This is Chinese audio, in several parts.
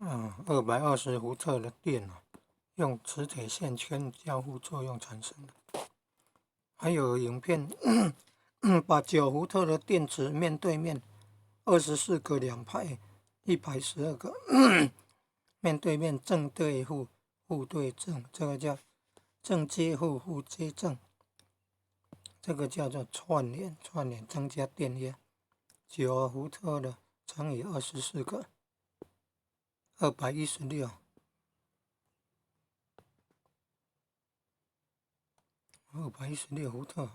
220伏特的电用磁铁线圈交互作用产生的。还有影片把9伏特的电池面对面24个两派112个面对面正对负，负对正，这个叫正接负，负接正，这个叫做串联，串联增加电压。9伏特的乘以24个，216。216伏特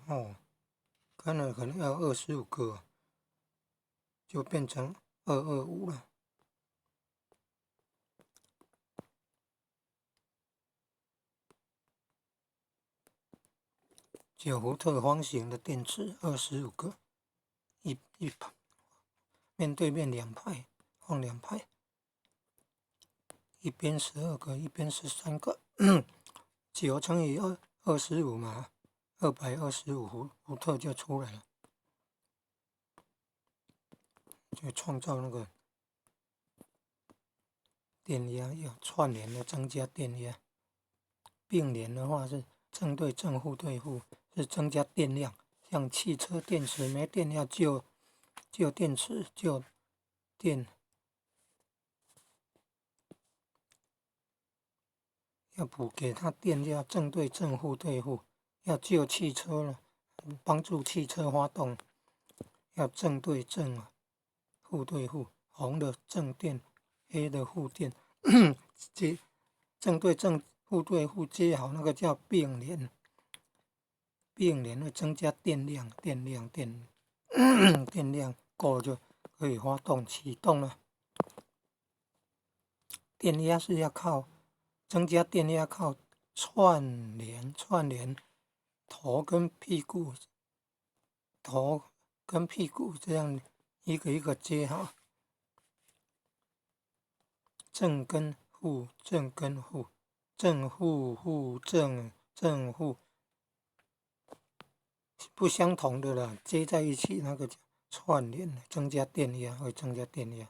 可能要25个，就变成225了。9伏特方形的电池25个，一面对面两派，放两派，一边12个，一边13个，9乘以25嘛，225伏特就出来了，就创造那个电压，要串联的增加电压，并联的话是正对正，负对负，是增加电量。像汽车电池没电要救电池，救电，要补给它电要正对正，负对负，要救汽车了，帮助汽车发动，要正对正，负对负，红的正电，黑的负电，接正对正，负对负接好，那个叫并联。并联会增加电量，电量够就可以发动启动了。电压是要靠增加电压，靠串联头跟屁股这样一个一个接好，正跟负，正跟负，正负负正，正负不相同的了，接在一起那个叫串联，增加电压，会增加电压。